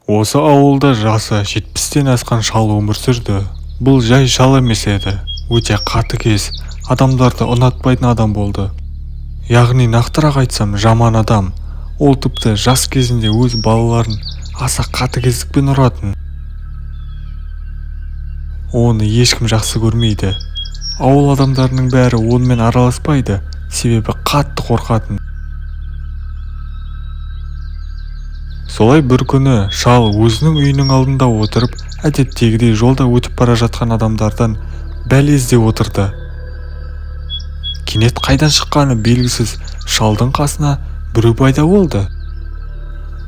Осы ауылда жасы 70-тен асқан шал өмір сүрді. Бұл жай шал емес еді. Өте қатыгез, адамдарды ұнатпайтын адам болды. Яғни нақтырақ айтсам, жаман адам. Ол тіпті жас кезінде өз балаларын аса қатыгездікпен ұратын. Оны ешкім жақсы көрмейді. Ауыл адамдарының бәрі онымен араласпайды, себебі қатты қорқатын. Солай бір күні шал өзінің үйінің алдында отырып, әдеттегідей жолда өтіп бара жатқан адамдардан бәле іздеп отырды. Кенет қайдан шыққаны белгісіз шалдың қасына біреу пайда болды.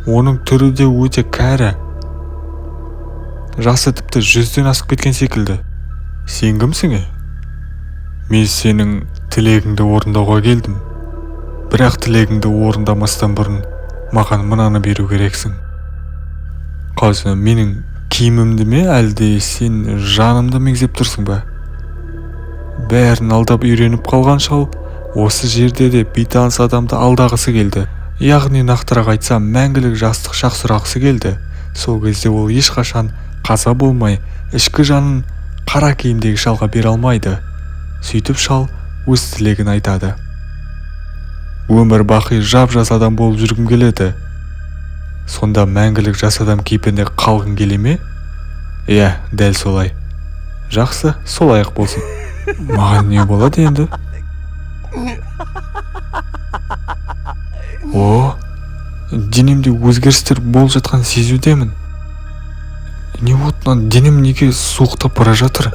Оның түрі де өте кәрі. Жасы тіпті 100-ден асып кеткен секілді. Сен кімсің? Мен сенің тілегіңді орындауға келдім. Бірақ тілегіңді орындамастан бұрын маған мынаны беру керексің. Қазір менің киімімді ме, әлде сен жанымды мегзеп тұрсың ба? Бәрін алдап үйреніп қалған шал осы жерде де бейтаныс адамды алдағысы келді. Яғни нақтырақ айтсам, мәңгілік жастық шақ сұрағысы келді. Сол кезде ол ешқашан қаза болмай, ішкі жанын қара киімдегі шалға бере алмайды. Сөйтіп шал өз тілегін айтады. Өмір бақи жап-жас адам болып жүргім келеді. Сонда мәңгілік жас адам кейпінде қалғың келе ме? Иә, дәл солай. Жақсы, солай-ақ болсын. Маған не болады енді? Денемде өзгерістер болып жатқан сезудемін. Не отынан денем неге суықтап бара жатыр?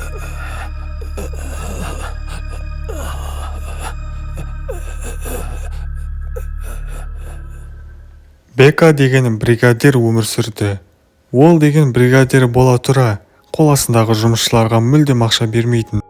Бека деген бригадир өмір сүрді. Ол деген бригадир бола тұра, қол астындағы жұмысшыларға мүлдем ақша бермейтін.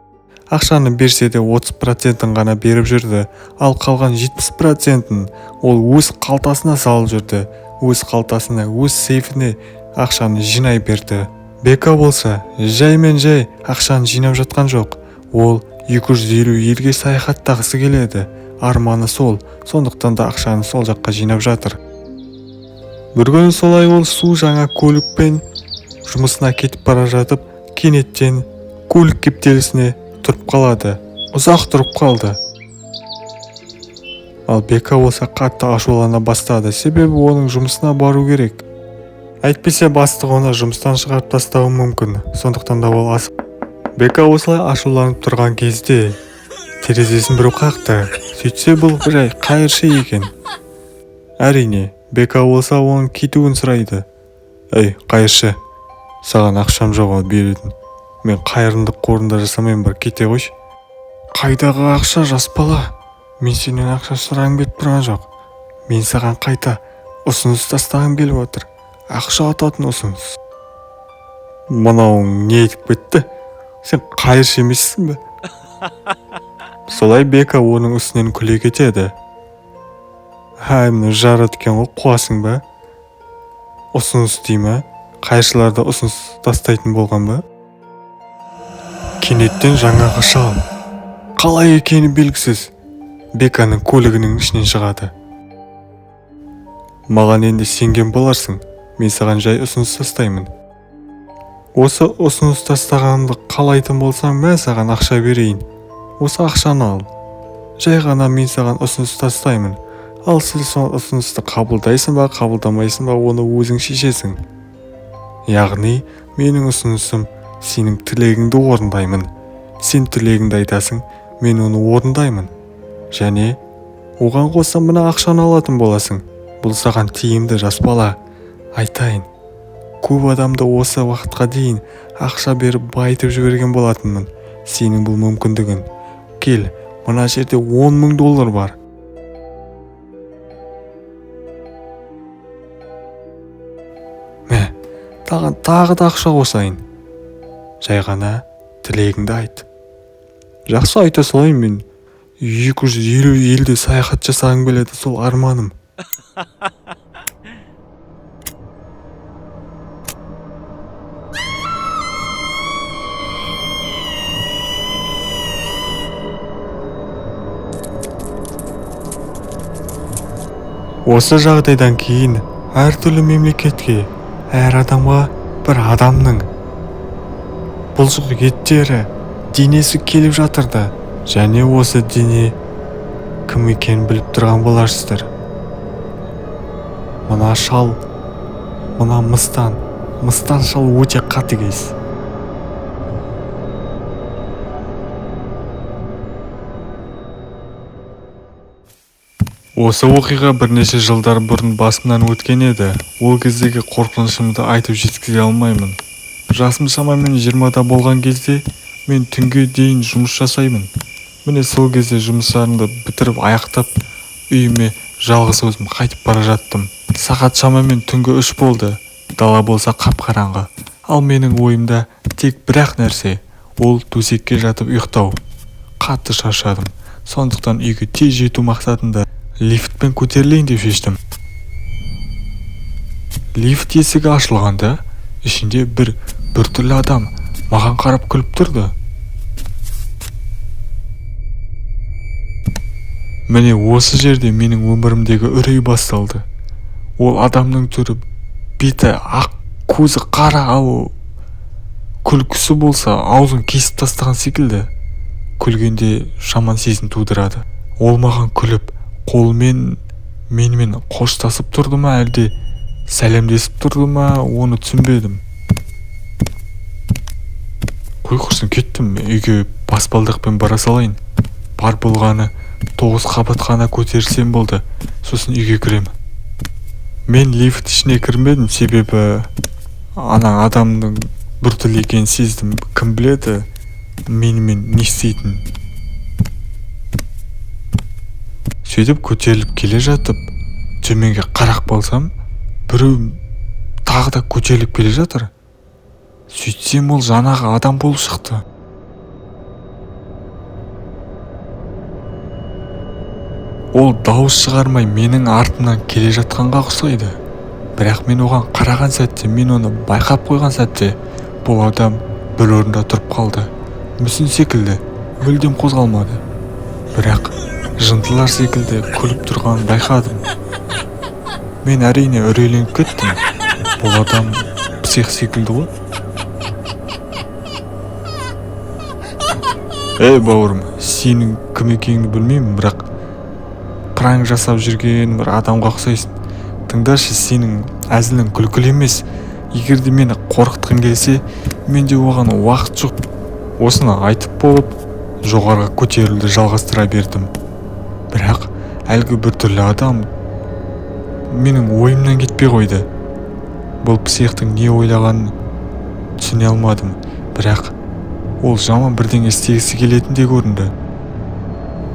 Ақшаны берсе де 30%-ін ғана беріп жүрді, ал қалған 70%-ін ол өз қалтасына салып жүрді. Өз қалтасына, өз сейфіне ақшаны жинай берді. Бека болса, жай ақшаны жинап жатқан жоқ. Ол 250 елге саяхаттағысы келеді. Арманы сол, сондықтан да ақшаны сол жаққа жинап жатыр. Бір күні солай ол су жаңа көлікпен жұмысына кетіп бара жатып, кенеттен көлік кептелісіне тұрып қалады. Ұзақ тұрып қалды. Ал Бека болса қатты ашулана бастады, себебі оның жұмысына бару керек. Әйтпесе бастығы оны жұмыстан шығарып тастауы мүмкін. Сондықтан да ол асып. Бека осылай ашуланып тұрған кезде терезесін біреу қақты. Сөйтсе бұл жай қайыршы екен. Әрине, Бека болса оның кетуін сұрайды. Ей, қайыршы, саған ақшам жоқ беретін. Мен қайырымдық қорында жасамайын, бар кете қойшы. Қайдағы ақша, жас бала? Мен сенен ақша сұрағым келіп тұрған жоқ. Мен саған қайта ұсыныс тастағым келіп отыр. Ақша ататын ұсыныс. Мынауың не етіп кетті? Сен қайыршы емессің бе? Солай Бека оның үстінен күле кетеді. Мені жарат екен ғой, қуасың ба? Ұсыныс дей ма? Қайыршыларда ұсыныс тастайтын болған ба? Кенеттен жаңағы шал қалай екені белгісіз Беканың көлігінің ішінен шығады. Маған енді сенген боларсың, мен саған жай ұсыныс тастаймын. Осы ұсыныс тастағанды қалайтын болсаң, мен саған ақша берейін. Осы ақшаны ал. Жай ғана мен саған ұсыныс тастаймын. Ал сіз сол ұсынысты қабылдайсың ба, қабылдамайсың ба, оны өзің шешесің. Яғни, менің ұсынысым сенің тілегіңді орындаймын. Сен тілегіңді айтасың, мен оны орындаймын. Және оған қоса мына ақшаны алатын боласың. Бұл саған тиімді, жас бала. Айтайын, көп адамды осы уақытқа дейін ақша беріп байытып жіберген болатынмын. Сенің бұл мүмкіндігін. Кел, мына жерде $10,000 бар. Тағы да ақша қосайын. Жай ғана тілегіңді айт. Жақсы, айта салайын, мен 250 елде саяхат жасағым келеді, сол арманым. Осы жағдайдан кейін әртүрлі мемлекетке, әр адамға бір адамның бұлшық еттері, денесі келіп жатырды. Және осы дене кім екенін біліп тұрған боларсыздар. Мына шал, мына мыстан шал өте қатыгез. Осы оқиға бірнеше жылдар бұрын басымнан өткен еді. Ол кездегі қорқынышымды айтып жеткізе алмаймын. Жасым шамамен 20-да болған кезде мен түнге дейін жұмыс жасаймын. Міне сол кезде жұмыстарымды бітіріп аяқтап, үйіме жалғыз өзім қайтып бара жаттым. Сағат шамамен түнгі 3 болды. Дала болса қап-қараңғы. Ал менің ойымда тек бір-ақ нәрсе, ол төсекке жатып ұйықтау. Қатты шаршадым. Сондықтан үйге тез жету мақсатында лифтпен көтерілейін деп шештім. Лифт есігі ашылғанда, ішінде бір түрлі адам маған қарап күліп тұрды. Міне осы жерде менің өмірімдегі үрей басталды. Ол адамның түрі, беті ақ, көзі қара, ал күлкісі болса аузын кесіп тастаған секілді. Күлгенде жаман сезім тудырады. Ол маған күліп, қолмен менімен қоштасып тұрды ма, әлде сәлемдесіп тұрды ма, оны түсінбедім. Қой құрсын, кеттім. Үйге баспалдақпен бара салайын. Бар болғаны 9 қабат қана көтерсем болды. Сосын үйге кірем. Мен лифт ішіне кірмедім, себебі ана адамның біртүрлі екенін сездім. Кім біледі менімен не істейтінін. Сөйтіп көтеріліп келе жатып, төменге қарап қалсам, біреу тағы да көтеріліп келе жатыр. Сөйтсем ол жаңағы адам болып шықты. Ол дауыс шығармай менің артымнан келе жатқанға ұқсайды. Бірақ мен оған қараған сәтте, мен оны байқап қойған сәтте, бұл адам бір орында тұрып қалды. Мүсін секілді, мүлдем қозғалмады. Бірақ жындылар секілді күліп тұрғанын байқадым. Мен әрине үрейленіп кеттім. Бұл адам псих секілді ғой. Бауырым, сенің кім екеніңді білмеймін, бірақ пранк жасап жүрген бір адамға ұқсайсың. Тыңдашы, сенің әзілің күлкілі емес. Егер де мені қорқытқың келсе, менде оған уақыт жоқ. Осыны айтып болып, жоғарға көтерілді жалғастыра бердім. Бірақ әлгі бір түрлі адам менің ойымнан кетпей қойды. Бұл психтың не ойлағанын түсіне алмадым. Бірақ ол жаман бірдеңе істегісі келетіндей көрінді.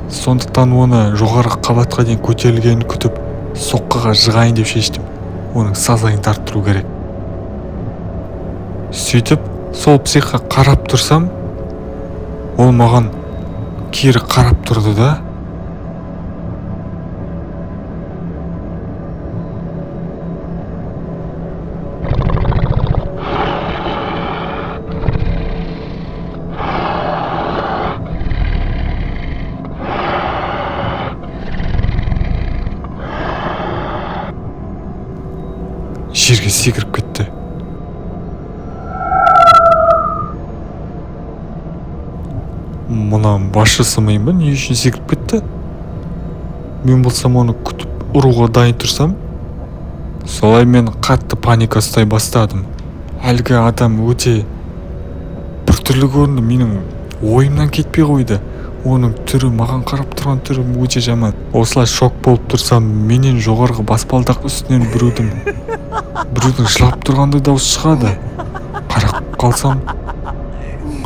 Сондықтан оны жоғары қабатқа дейін көтерілгенін күтіп, соққыға жығайын деп шештім. Оның сазайын тарттыру керек. Сөйтіп, сол психқа қарап тұрсам, ол маған кері қарап тұрды да, жерге секіріп кетті. Мұнан басшысы ма, не үшін секіріп кетті? Мен болсам оны күтіп ұруға дайын тұрсам, солай мен қатты паника ұстай бастадым. Әлгі адам өте біртүрлі көрінді, менің ойымнан кетпей қойды. Оның түрі, маған қарап тұрған түрі өте жаман. Осылай шок болып тұрсам, менен жоғарғы баспалдақ үстінен біреудің жылап тұрғандай дауыс шығады.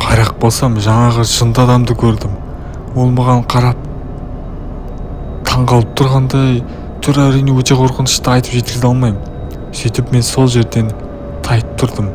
Қарақ болсам, жаңағы жынды адамды көрдім. Ол маған қарап таңғалып тұрғандай, түрі әрине өте қорқынышты, айтып жеткізе алмаймын. Сөйтіп мен сол жерден тайып тұрдым.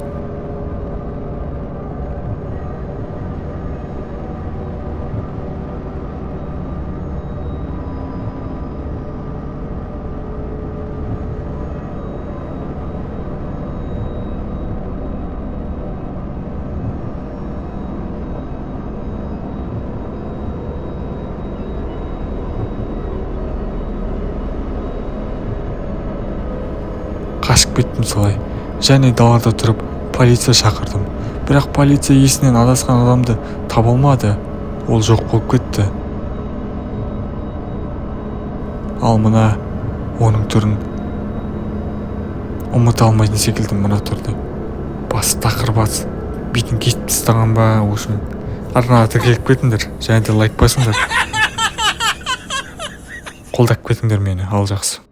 Қашып кеттім солай. және далада тұрып полиция шақырдым. Бірақ полиция есінен адасқан адамды таба алмады. Ол жоқ болып кетті. Ал мына оның түрін ұмыта алмайтын секілді. Мына түрді басы тақырбас, бетін кесіп тастаған ба, осым арнаға тіркеліп кетіңдер, және де лайк басыңдар. Қолдап кетіңдер мені, ал жақсы.